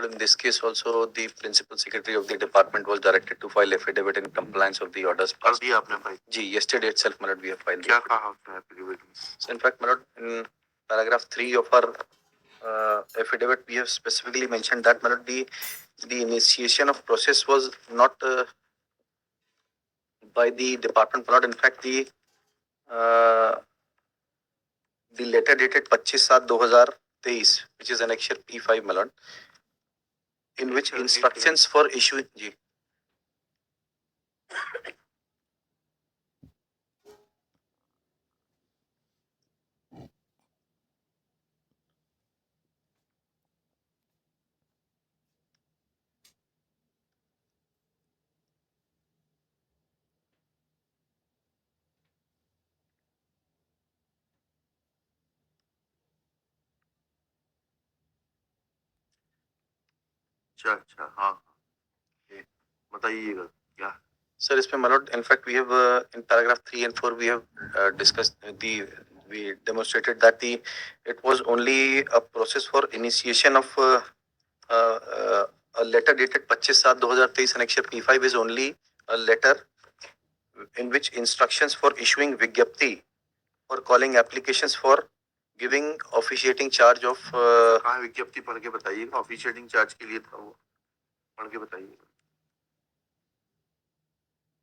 lord, in this case also the principal secretary of the department was directed to file affidavit in compliance of the orders कर दिया आपने भाई जी yesterday itself my lord we have filed क्या कहा आपने affidavit में? so in fact my lord in paragraph 3 of our affidavit we have specifically mentioned that my lord the initiation of process was not by the department my lord. In fact the letter dated 25/7/2023 which is annexure P5 my lord, in which instructions for issuing जी अच्छा हाँ बताइएगा क्या sir इसमें my lord in fact we have in paragraph 3 and 4 we have discussed we demonstrated that it was only a process for initiation of a letter dated 25/7/2023 annexure P5 is only a letter in which instructions for issuing vigyapti for calling applications for giving officiating charge of कहाँ विज्ञप्ति पढ़ के बताइएगा officiating charge के लिए था वो पढ़ के बताइएगा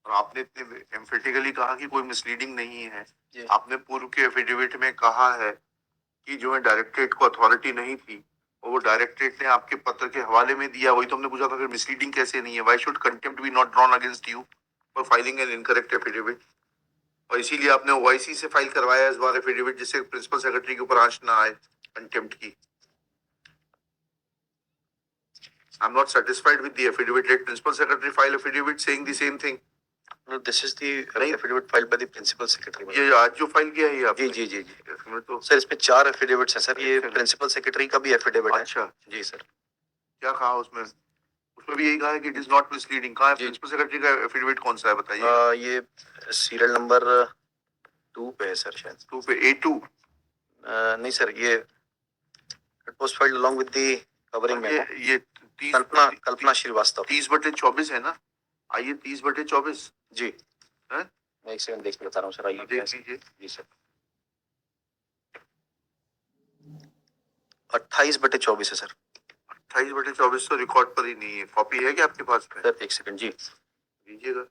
और आपने इतने एम्फेटिकली कहा कि कोई मिसलीडिंग नहीं है आपने पूर्व के एफिडेविट में कहा है कि जो है डायरेक्टरेट को अथॉरिटी नहीं थी और वो डायरेक्टरेट ने आपके पत्र के हवाले में दिया वही तो हमने पूछा था फिर मिसलीडिंग कैसे नहीं है why should contempt be not drawn against you for filing an incorrect affidavit और इसीलिए आपने ओआईसी से फाइल करवाया इस बार एफिडेविट जिससे प्रिंसिपल सेक्रेटरी के ऊपर आंच ना आए कंटेम्प्ट की I am not satisfied with the affidavit let principal secretary file affidavit saying the same thing No, this is the affidavit filed by the principal secretary. ये आज जो फाइल किया है जी जी जी जी तो सर इसमें 4 एफिडेविट्स हैं सर ये प्रिंसिपल सेक्रेटरी का भी एफिडेविट है अच्छा जी सर क्या कहा उसमें उसमें भी यही कहा है कि इट इज नॉट मिसलीडिंग कहा है प्रिंसिपल सेक्रेटरी का एफिडेविट कौन सा है बताइए ये सीरियल नंबर 2 पे है सर शायद 2 पे A2 नहीं सर ये it was filed along with the covering में ये कल्पना श्रीवास्तव 30/24 है ना आइए 30/24 जी है मैं एक सेकंड देख के बता रहा हूँ सर आइए देख लीजिए जी सर 28/24 है सर 28/24 तो रिकॉर्ड पर ही नहीं है कॉपी है क्या आपके पास में सर एक सेकंड जी दीजिएगा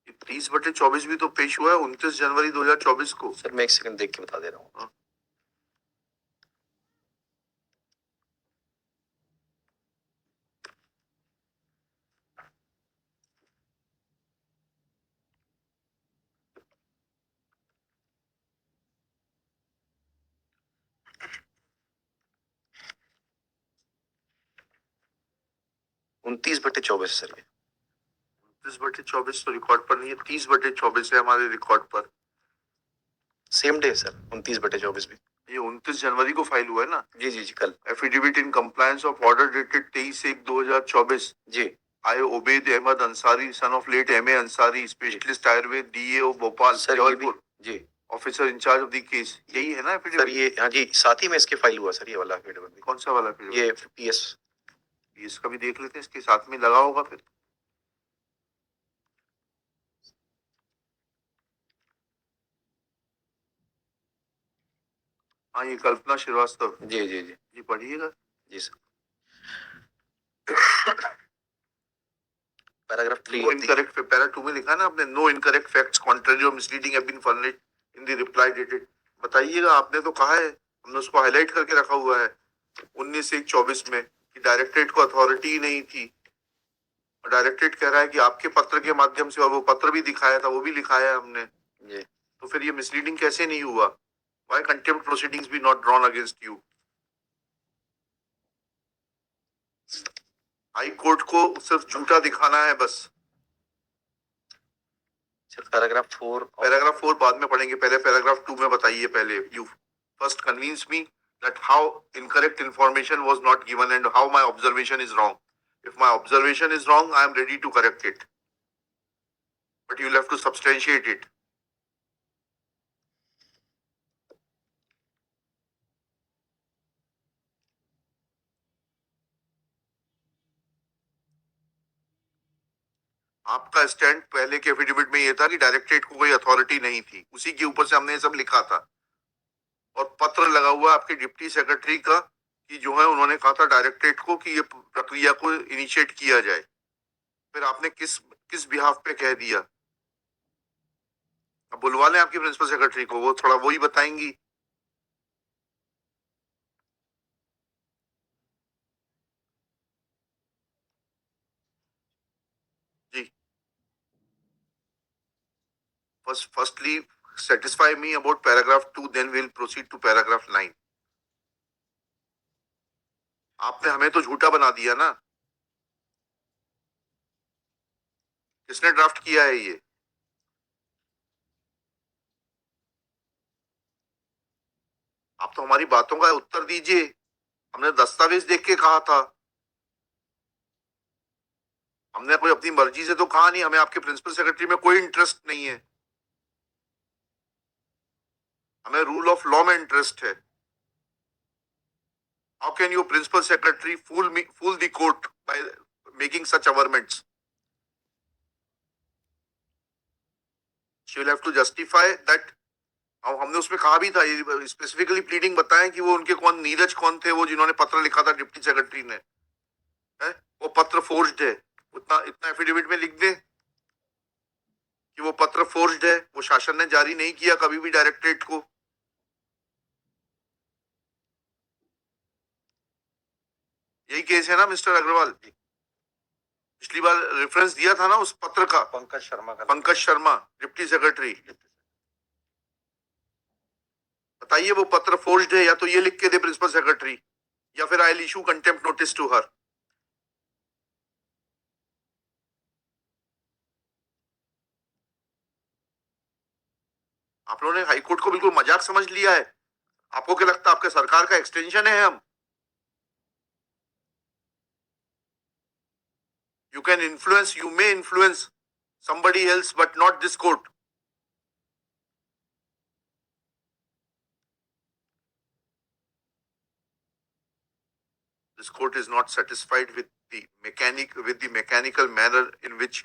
ये 30/24 भी तो पेश हुआ है 29 जनवरी 2024 को सर मैं एक सेकंड देख के बता दे रहा हूँ 29/24 सर ये 29/24 तो रिकॉर्ड पर नहीं है 30/24 है हमारे रिकॉर्ड पर सेम डे सर 29/24 भी ये 29 जनवरी को फाइल हुआ है ना जी जी जी कल affidavit in compliance of order dated 23/1/2024 जी I Obaid Ahmed Ansari son of late MA Ansari specialist Ayurveda DAO Bhopal Jabalpur जी officer in charge of the case यही है ना एफिडेविट सर ये हाँ जी साथ ही में इसके फाइल हुआ सर ये वाला एफिडेविट कौन सा वाला एफिडेविट ये PS का भी देख लेते हैं इसके साथ में लगा होगा फिर हाँ ये कल्पना श्रीवास्तव जी जी जी जी पढ़िएगा जी सर पैराग्राफ 3 इनकरेक्ट पैरा 2 में लिखा है ना आपने नो इनकरेक्ट फैक्ट्स कॉन्ट्ररी और misleading have been furnished in the reply dated बताइएगा आपने तो कहा है हमने उसको हाईलाइट करके रखा हुआ है 19/1/24 में कि डायरेक्टरेट को अथॉरिटी ही नहीं थी और डायरेक्टरेट कह रहा है कि आपके पत्र के माध्यम से और वो पत्र भी दिखाया था वो भी लिखाया हमने तो फिर ये मिसलीडिंग कैसे नहीं हुआ why contempt proceedings be not drawn against you high court को सिर्फ झूठा दिखाना है बस पैराग्राफ 4 बाद में पढ़ेंगे पहले पैराग्राफ 2 में बताइए पहले you first convince me that how incorrect information was not given and how my observation is wrong. If my observation is wrong, I am ready to correct it. but you'll have to substantiate it. आपका stand पहले के affidavit में ये था कि directorate को कोई authority नहीं थी, उसी के ऊपर से हमने ये सब लिखा था, और पत्र लगा हुआ आपके डिप्टी सेक्रेटरी का कि जो है उन्होंने कहा था डायरेक्टरेट को कि ये प्रक्रिया को इनिशिएट किया जाए। फिर आपने किस किस बिहाफ पे कह दिया? अब बुलवा लें आपकी प्रिंसिपल सेक्रेटरी को, वो थोड़ा वही बताएंगी। जी, firstly satisfy me about paragraph 2, then we'll proceed to paragraph 9. आपने हमें तो झूठा बना दिया ना। किसने ड्राफ्ट किया है ये? आप तो हमारी बातों का उत्तर दीजिए। हमने दस्तावेज देख के कहा था, हमने कोई अपनी मर्जी से तो कहा नहीं। हमें आपके प्रिंसिपल सेक्रेटरी में कोई इंटरेस्ट नहीं है, हमें रूल ऑफ लॉ में इंटरेस्ट है। How can your principal secretary fool the court by making such averments? She will have to justify that. अब हमने उसमें कहा भी था, ये स्पेसिफिकली प्लीडिंग बताएं कि वो उनके कौन, नीरज कौन थे वो जिन्होंने पत्र लिखा था डिप्टी सेक्रेटरी ने, है वो पत्र फोर्ज्ड है। उतना इतना एफिडेविट में लिख दे कि वो पत्र फोर्ज्ड है, वो शासन ने जारी नहीं किया कभी भी डायरेक्टरेट को। यही केस है ना मिस्टर अग्रवाल? पिछली बार रेफरेंस दिया था ना उस पत्र का, पंकज शर्मा डिप्टी सेक्रेटरी। बताइए वो पत्र फोर्ज्ड है या तो ये लिख के दे प्रिंसिपल सेक्रेटरी, या फिर I will issue contempt notice to her. आप लोगों ने हाईकोर्ट को बिल्कुल मजाक समझ लिया है। आपको क्या लगता है आपके सरकार का एक्सटेंशन है हम? You can influence, you may influence somebody else, but not this court. This court is not satisfied with the mechanical manner in which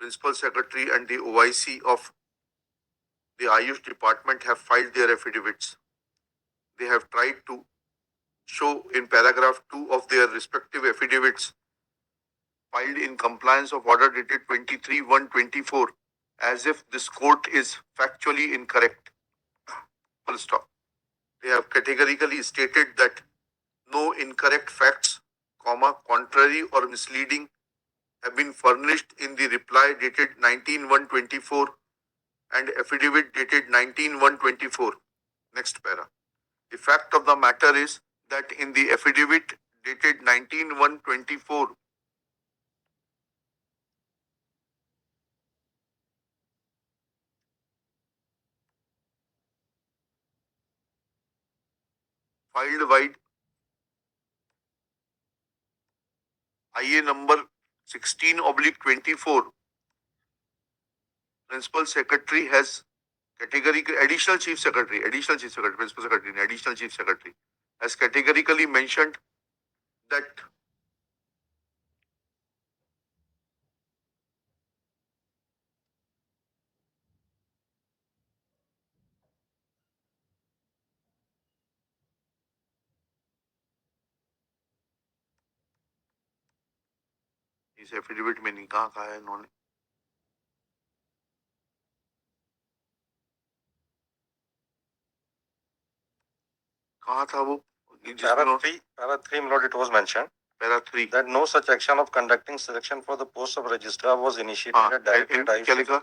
Principal Secretary and the OIC of the Ayush Department have filed their affidavits. They have tried to show in paragraph 2 of their respective affidavits filed in compliance of order dated 23/1/24 as if this court is factually incorrect. Full stop. They have categorically stated that no incorrect facts, contrary or misleading have been furnished in the reply dated 19/1/24 and affidavit dated 19/1/24. Next para. The fact of the matter is that in the affidavit dated 19/1/24, filed by IA number 16/24, Principal Secretary has categorically, Additional Chief Secretary, Principal Secretary, Additional Chief Secretary has categorically mentioned that इस affidavit में नहीं कहा है इन्होंने। कहा था वो? Para 3, Lord, it was mentioned Para 3 that no such action of conducting selection for the post of registrar was initiated at direct क्या लिखा?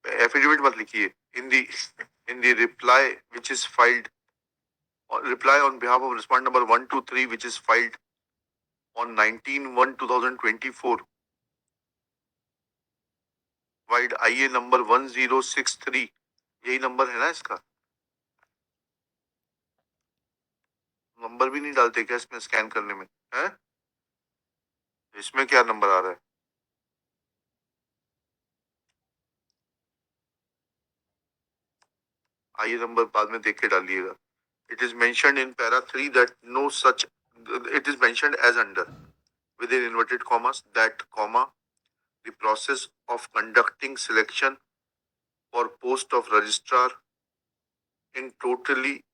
एफिडेविट मत लिखिए। in the reply which is filed, reply on behalf of respondent number 1 to 3 which is filed on 19/1/2024, filed IA number 1063, यही number है ना इसका? Number भी नहीं डालते क्या इसमें स्कैन करने में, है? इसमें क्या नंबर आ रहा है? आइए नंबर बाद में देख के डालिएगा. It is mentioned in para 3 that no such, it is mentioned as under, within inverted commas, that comma, the process of conducting selection for post of registrar in totally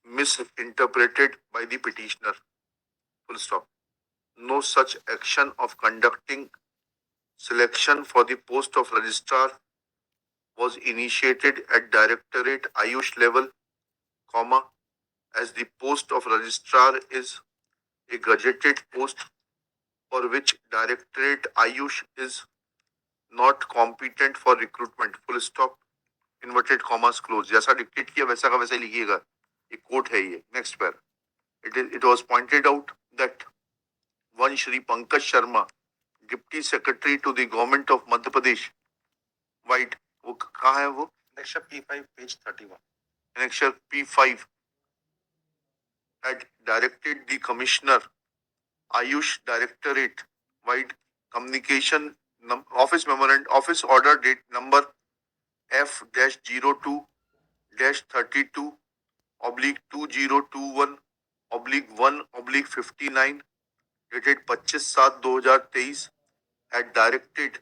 misinterpreted by the petitioner. Full stop. No such action of conducting selection for the post of registrar was initiated at Directorate Ayush level, comma, as the post of registrar is a gazetted post for which Directorate Ayush is not competent for recruitment. Full stop. Inverted commas close. जैसा dictate किया वैसा का वैसा ही लिखिएगा. एक coat है ये. Next पैर. It was pointed out that one Shri Pankaj Sharma, Deputy Secretary to the Government of Madhya Pradesh, White, वो कहाँ है वो? Annexure P5, page 31. Annexure P5 had directed the Commissioner, Ayush Directorate, White Communication Office Memorandum, Office Order Date Number F-02-32/2021/1/59 dated 25/7/2023 had directed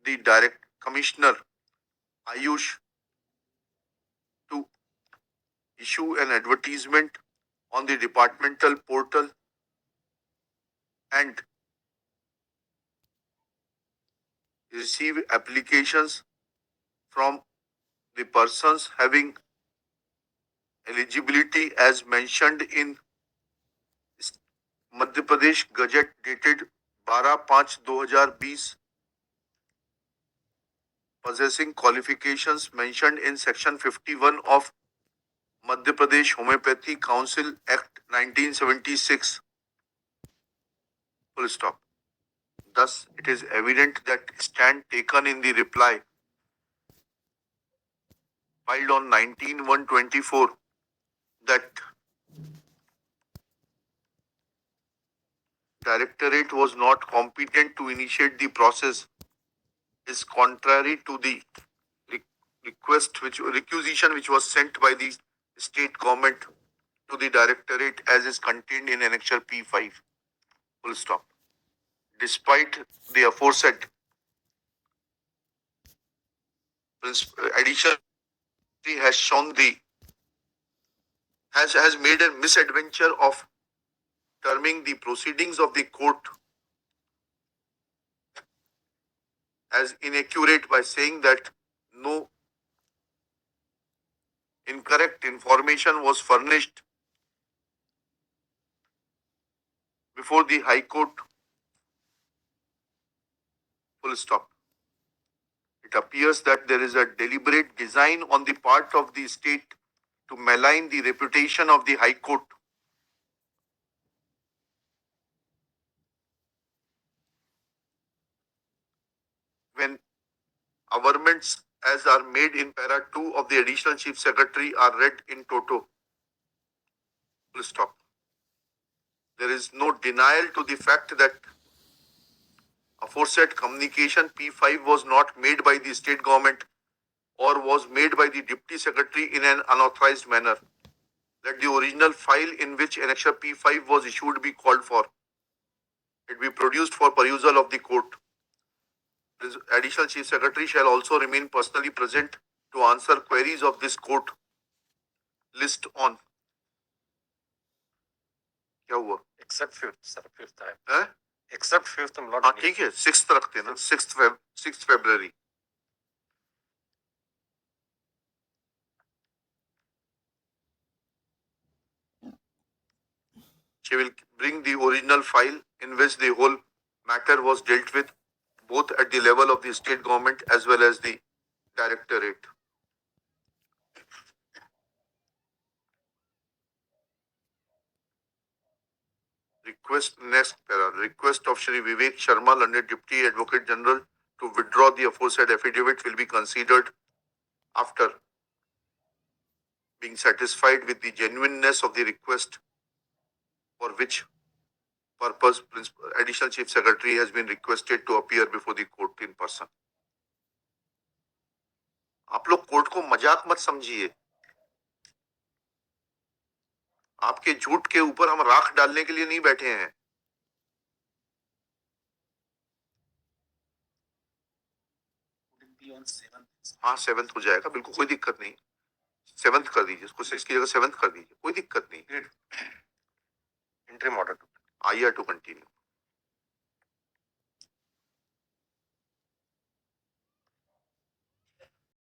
the Commissioner Ayush to issue an advertisement on the departmental portal and receive applications from the persons having eligibility as mentioned in Madhya Pradesh Gazette dated 12/5/2020, possessing qualifications mentioned in Section 51 of Madhya Pradesh Homeopathy Council Act 1976. Full stop. Thus, it is evident that stand taken in the reply filed on 19/1/24 that Directorate was not competent to initiate the process is contrary to the requisition which was sent by the state government to the Directorate as is contained in Annexure P5. Full stop. Despite the aforesaid, addition has shown has made a misadventure of terming the proceedings of the court as inaccurate by saying that no incorrect information was furnished before the High Court. Full stop. It appears that there is a deliberate design on the part of the state to malign the reputation of the High Court. When averments as are made in para 2 of the Additional Chief Secretary are read in toto. Full stop. There is no denial to the fact that aforesaid communication P5 was not made by the state government or was made by the Deputy Secretary in an unauthorized manner. Let the original file in which Annexure P5 was issued be called for. It be produced for perusal of the court. The Additional Chief Secretary shall also remain personally present to answer queries of this court. List on. क्या हुआ? Except 5th, sir. 5th time. हैं? Except 5th, I'm not. हाँ ठीक है. 6th रखते ना. 6th February. She will bring the original file in which the whole matter was dealt with, both at the level of the state government as well as the Directorate. Request of Shri Vivek Sharma, London Deputy Advocate General, to withdraw the aforesaid affidavit will be considered after being satisfied with the genuineness of the request, for which purpose Additional Chief Secretary has been requested to appear before the court in person. आप लोग court को मजाक मत समझिए। आपके झूठ के ऊपर हम राख डालने के लिए नहीं बैठे हैं। हाँ 7th हो जाएगा, बिल्कुल कोई दिक्कत नहीं। 7th कर दीजिए उसको, 6 की जगह 7th कर दीजिए, कोई दिक्कत नहीं। Interim order. आइए टू कंटिन्यू।